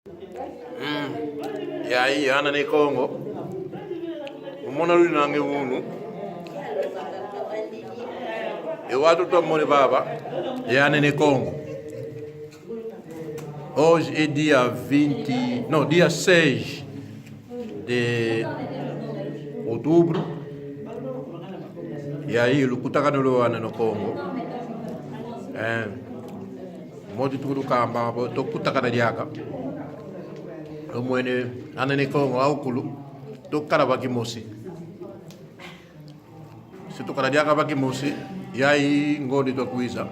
E aí, ana ne Congo. Umona luli nange unu. E watu tomoni baba. E ana ne Congo. Hoje é dia 20, não, dia 6 de outubro. E aí, o kutaka no Congo. Modi tudo kamba, to kutaka na diaka. O moene anane Congo aukulu, to karabaki mosi. Se to karadiaka baki mosi, e aí ngodi to kuiza.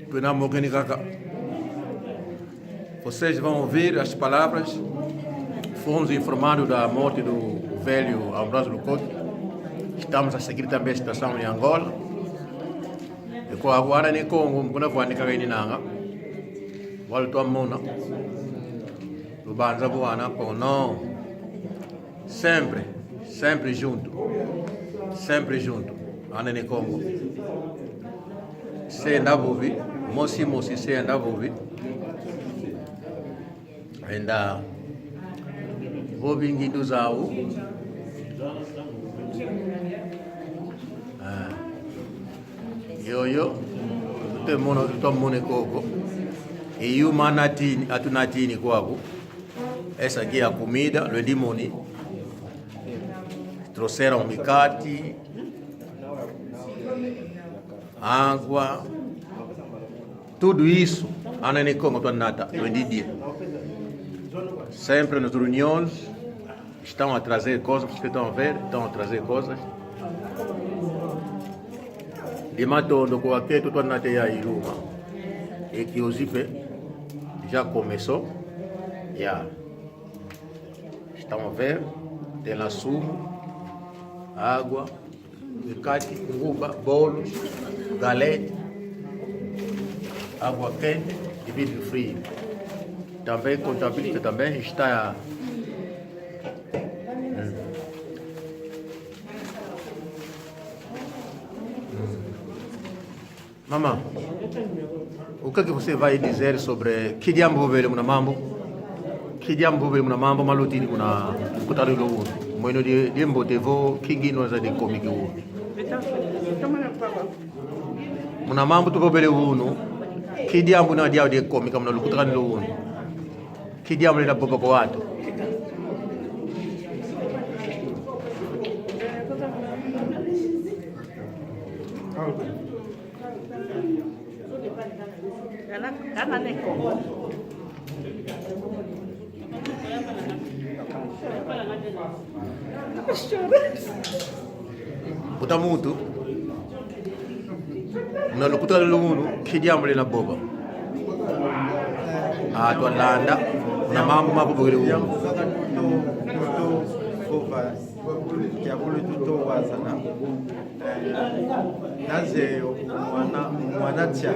Penamo que kaka. Vocês vão ouvir as palavras. Fomos informados da morte do velho Ambrósio Lucoto. Estamos a seguir também a situação em Angola. E com a guarda em Congo, quando eu nica aí nanga, volto a mona. O banza buana com não, sempre junto, anda em Congo. Se anda bovi, moci se anda bovi. Ainda vou vir do Zau. Yo, todo mundo coco. E o manatini, atunatini coago. Essa aqui é a comida, o limoni. Trouxeram micate, água, tudo isso. Ana nem como tua nata, dia. Sempre nas reuniões estão a trazer coisas, vocês estão a ver, estão a trazer coisas. E matando com aqui, tu torna até aí uma. E que o zipe já começou. Já. Estão a ver, tem lá sumo, água, micate, uva, bolos, galete, água quente e vidro frio. Também contabilista também está Mamãe, o que você vai dizer sobre que diabo veio na mambo? Que diabo veio na mambo malutini na kutari lo uno. Moino de mbotevo kingi no za de comic uno. Muna mambo tu veio uno. Que diabo na dia de comic na kutari lo uno. Que diabo na boba ko ato. Puta muito. Na locuta do uno, que diabo na boba. A tua landa, na mamma ma bobo do uno. Que abulu tudo wazana. Naze mwanatia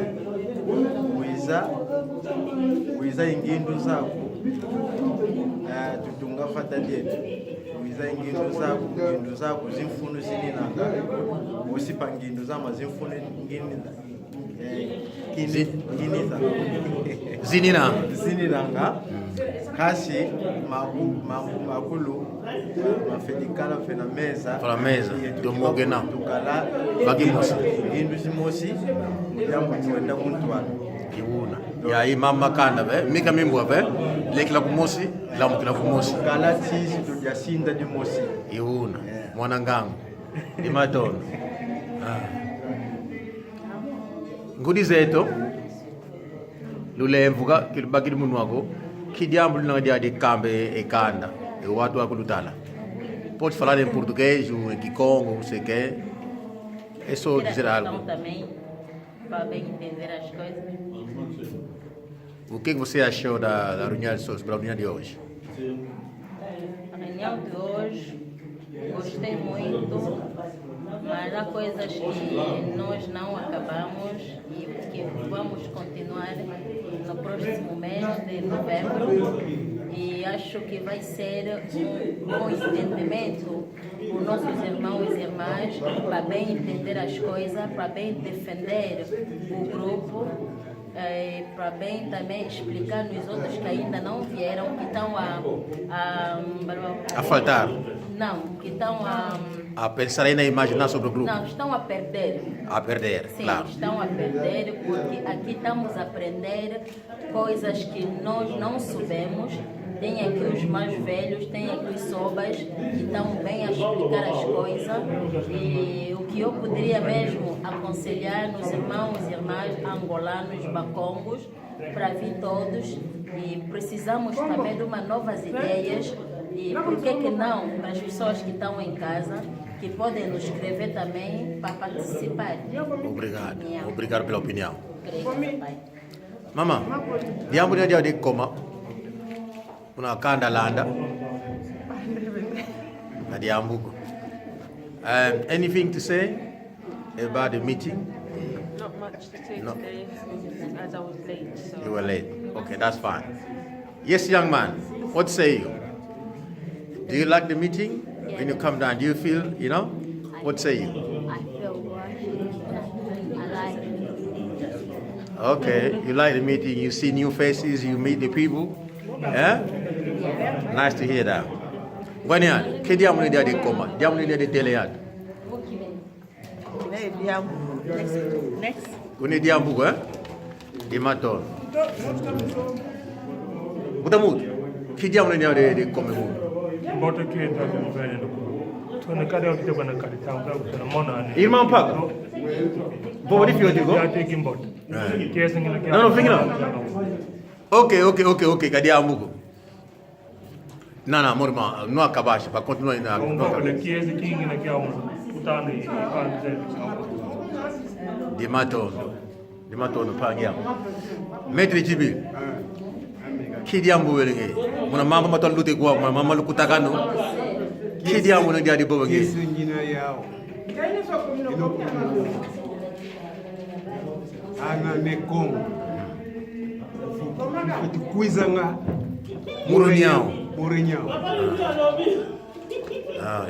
wiza ingindu zako tutunga fata dietu wiza ingindu zako zimfunu zininanga usipa ngindu zama zimfunu zininanga kasi makulu mafedikala fena meza domogena tukala bagimosi indu zimosi jambo tuenda kuntwana iuna ya aí mama kanda ve mika mimbo ve lekla kumosi la mkila kumosi kala tisi tujasinda de mosi iuna mwana ngango ni matono ngudi zeto lulemvuka kilibakili munu wako kidiambo lina dia de cambe e kanda e watu wako lutala pode falar em português ou em Kikongo, não sei o que é só dizer algo também para bem entender as coisas. O que você achou da reunião de hoje? A reunião de hoje gostei muito, mas há coisas que nós não acabamos e que vamos continuar no próximo mês de novembro. E acho que vai ser um bom entendimento por nossos irmãos e irmãs, para bem entender as coisas, para bem defender o grupo para bem também explicar nos outros que ainda não vieram, que estão A faltar. Não, que estão A pensar ainda, a imaginar sobre o grupo. Não, estão a perder. A perder, Sim, claro. estão a perder, porque aqui estamos a aprender coisas que nós não soubemos. Tem aqui os mais velhos, tem aqui os sobas, que estão bem a explicar as coisas. E o que eu poderia mesmo aconselhar nos irmãos e irmãs angolanos, bacongos, para vir todos. E precisamos também de umas novas ideias. E por que não para as pessoas que estão em casa, que podem nos escrever também para participar. Obrigado. Obrigado pela opinião. Pai. Mama, diambo dia de coma. Una kanda landa. Na diambo. Anything to say about the meeting? Not much to say today, as I was late. So. You were late. Okay, that's fine. Yes, young man, what say you? Do you like the meeting? When you come down, do you feel, what say you? I feel rushed. I like it. Okay, you like the meeting, you see new faces, you meet the people. Yeah? Nice to hear that. Guanyan, que diamo dia de coma? Diamo dia de telead. Next. Kuni diambu, Di maton. Butamut, que diamo dia de come mu? Bota que está com o velho no cu. Na cara eu que estou na cara, tá na mona. Irmão Paco. Vou de fio digo. Já tem que embora. Que é assim que Não, fica não. Ok, cadê a Mugo? Não, morma, não acabaste, para continuar ainda. Um pouco daqui é esse que aqui é putando e De matono, pangiam. Metri Jibi. Que diambo ele? Muna mama maton lute gua, mama lu kutakano. Que diambo não dia de boa aqui? Ana Mekong. Kuizanga Murunião.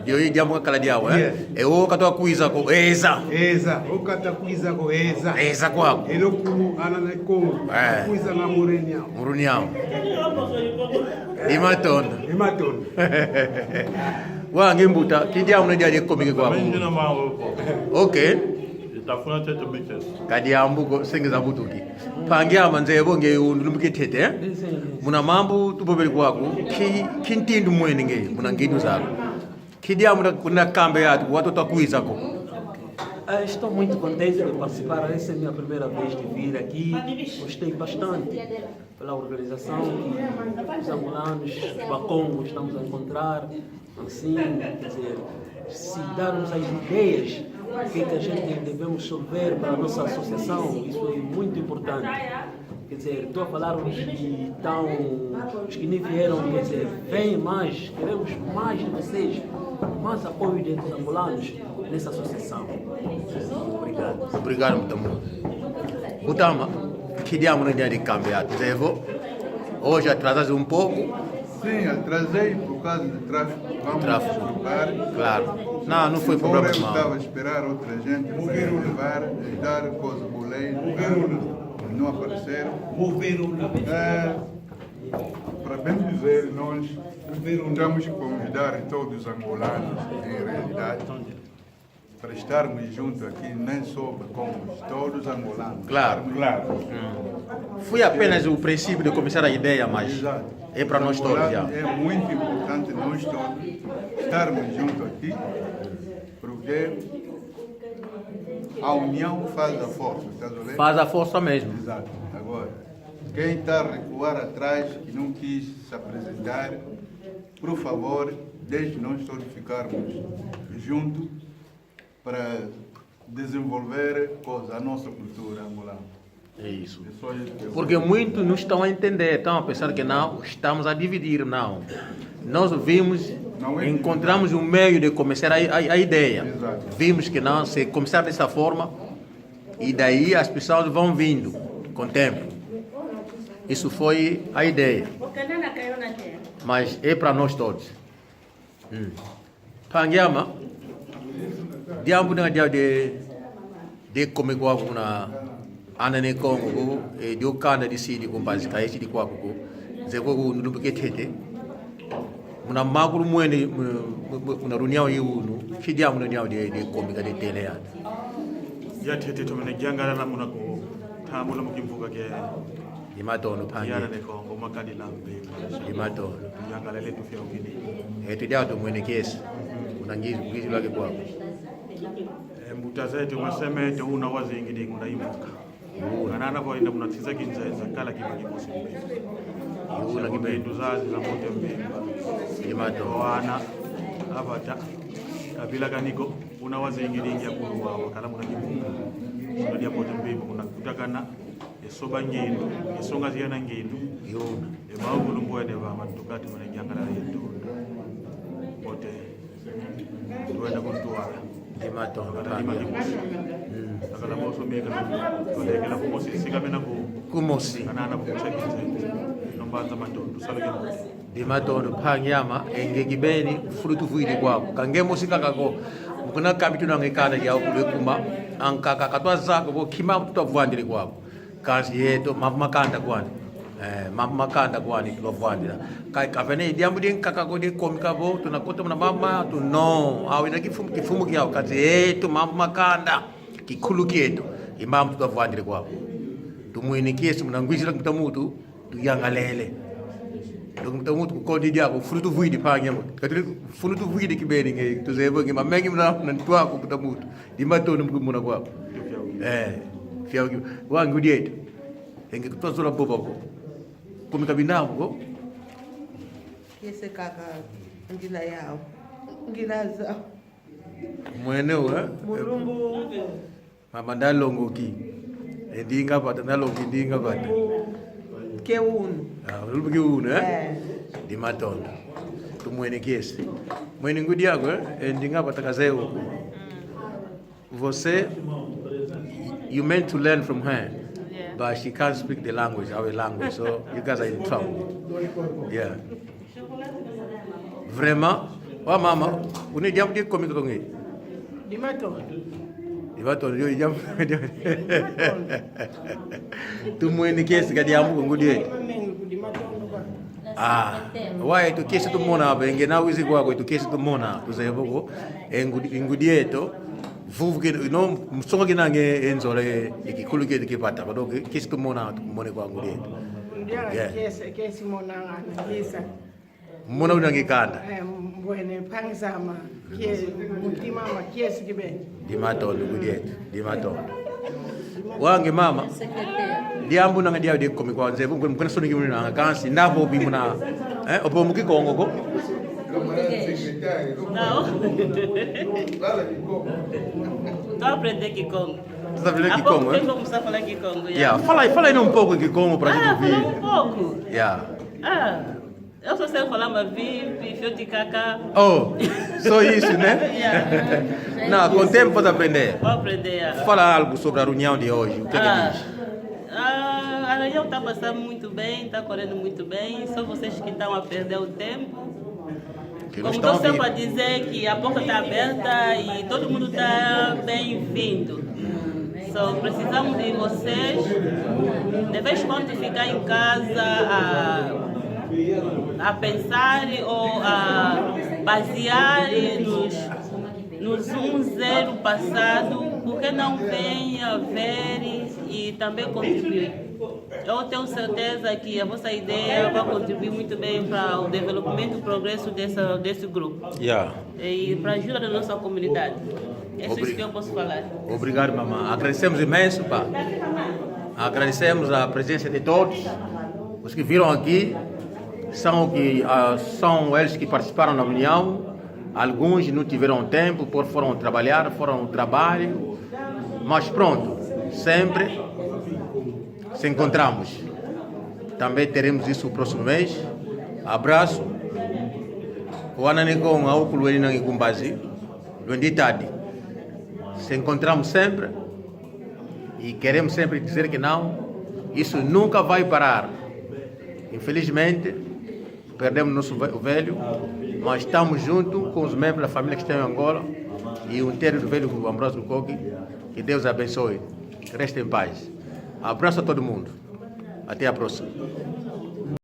Dio hii jambo kala diao e o katoa kuiza ko eza okata kuiza ko eza kwako eloku ana Mekong kuizanga Murunião Imatondo wange mbuta kidia mna dia komike kwako okay Tafuna tete bites. kadi ambugo sengeza butuki pangia manze bonge undulumike tete muna mambo tubobeli kwako kintindu mwene nge muna ngidu zako kidia mna kuna kambe yatu watu takuiza ko. Estou muito contente de participar. Essa é a minha primeira vez de vir aqui. Gostei bastante pela organização que os angolanos, os bacongos, estamos a encontrar. Assim, quer dizer, se darmos as ideias, o que a gente devemos resolver para a nossa associação, isso é muito importante. Quer dizer, estou a falar os que estão, os que nem vieram, quer dizer, vem mais, queremos mais de vocês, mais apoio dos angolanos nessa associação. Obrigado muito. Butama, que dia mna dia de cambiar, Zevo? Hoje atrasaste um pouco. Sim, atrasei por causa do tráfego. Vamos trocar. Claro. Não foi Fora problema. eu estava a esperar outra gente para levar, dar coisa bolei, não apareceram. Para bem dizer, nós temos que convidar todos os angolanos, em realidade, para estarmos juntos aqui, nem só como todos os angolanos. Claro. Foi apenas o princípio de começar a ideia, mas Exato. é para nós todos já. É muito importante nós todos estarmos juntos aqui, porque a união faz a força, estás a ver? Faz a força mesmo. Exato. Agora, quem está a recuar atrás e não quis se apresentar, por favor, deixe nós todos ficarmos juntos para desenvolver a nossa cultura angolana. É isso. É só isso que eu Porque muitos não estão a entender, estão a pensar que não, estamos a dividir, não. Nós vimos, encontramos um meio de começar a ideia. Exato. Vimos que não, se começar dessa forma, e daí as pessoas vão vindo com o tempo. Isso foi a ideia. Mas é para nós todos. Pangiama, diambo na dia de comer com na anane Congo e dio kanda di sidi kumbazi kaisi di kwa kuko zeko ndu ketete muna maguru mwene muna runyao yunu kidia muna nyao de komika de tele ya tete to mena jangala na muna ko tamula mukimvuka ke di matono pangi yana ne Congo makadi lambe di matono jangala letu fia ukini tu dia to mwene kesi unangizi lake kwa mutazetu maseme to una wazingi ndi unaimuka kanana kwa inda munatiza kinzenza kala kibaki musimbe yuna kibendu zazi za mote mbimba imato wana abata kabila kaniko una wazingi ndi ya kuruwa wakala munakimunga ndio mote mbimba kuna kutakana esoba ngindu esonga ziyana ngindu yuna emawulu mbwede ba matukati mwana jangala yetu mote tuenda kutuara imato akala moso meka kolekela kumosi sikamena ku kumosi kanana kuchekinze nombanza matondo salugemo di matondo panyama engegibeni frutu fuidi kwako kangemo sikakako mukuna kambitu nangekana ya kulekuma ankaka katwa zako bo kima tutavwandire kwako kazi yeto mamakanda kwani mamakanda kwani tutavwandira kai kapene diambu din kakako de komika bo tunakota na mama tu no awina kifumu kyao kazi yeto mamakanda kikulu kieto imam tutavwandire kwako tumuinikiesi mnangwizira mtamutu tuyangalele donc mtamutu kodi diabo frutu vuidi panyama katri frutu vuidi kibeni nge tuzebo nge mamengi mna ntwa ko mtamutu di matono mkumuna kwako fia wangu dieto enge kutozora boba ko kumika binamu ko yese kaka ngila yao ngila za mweneo mulumbu mama ndalongo ki endinga pata ndalongo ndinga pata keunu mulumbu keunu di matondo tumwene kesi mwene ngudi yako endinga pata kazeo você you meant to learn from her but she can't speak the language, our language, so you guys are in trouble. Yeah. Vraiment, oh mama, vous n'êtes jamais dit combien de temps? Dimato, yo jam. Tu mwene kesi kadi amu ngudi. Why tu kesi tu mona benge na wizi kwa tu kesi tu mona tu zeboko ngudi eto. Vuvu ke no msonga ke nange enzole ikikulu ke kipata ko donc kesi to mona mone kwa ngudi ndia kesi mona ngisa mona unange kanda mbwene pangsama ke mutima ma kesi kibe dimato ngudi dimato wange mama diambu nanga dia de komi kwa nzebu ngone soni kimuni nanga kansi ndabo bi muna opo muki kongo ko Não. Tô aprendendo Kikongo. Você tá aprendendo Kikongo, né? Como você fala Kikongo? Fala aí um pouco de Kikongo pra gente ouvir. Um pouco. Eu só sei falar uma vive, fio de cacá. Oh, só isso, né? Não, com o tempo pode aprender. Vou aprender. Fala algo sobre a reunião de hoje. O que é que diz? A reunião está passando muito bem, está correndo muito bem. Só vocês que estão a perder o tempo. Como estou sempre a dizer que a porta está aberta e todo mundo está bem-vindo. Só precisamos de vocês. De vez em quando ficar em casa a pensar ou a basear nos 1-0 passado, porque não vem a ver e também contribuir. Eu tenho certeza que a vossa ideia vai contribuir muito bem para o desenvolvimento e o progresso desse grupo. E para a ajuda da nossa comunidade. É isso que eu posso falar. Obrigado, mamãe. Agradecemos imenso, pá. Agradecemos a presença de todos. Os que viram aqui são eles que participaram da reunião. Alguns não tiveram tempo, foram trabalhar, foram ao trabalho. Mas pronto, sempre se encontramos. Também teremos isso no próximo mês. Abraço. O Ananekon, a Okulu Elinang Gumbazi, Luenditadi. Se encontramos sempre e queremos sempre dizer que não, isso nunca vai parar. Infelizmente, perdemos nosso velho, mas estamos juntos com os membros da família que estão em Angola e o inteiro do velho Ambrósio Lukoki. Que Deus abençoe. Reste em paz. Abraço a todo mundo. Até a próxima.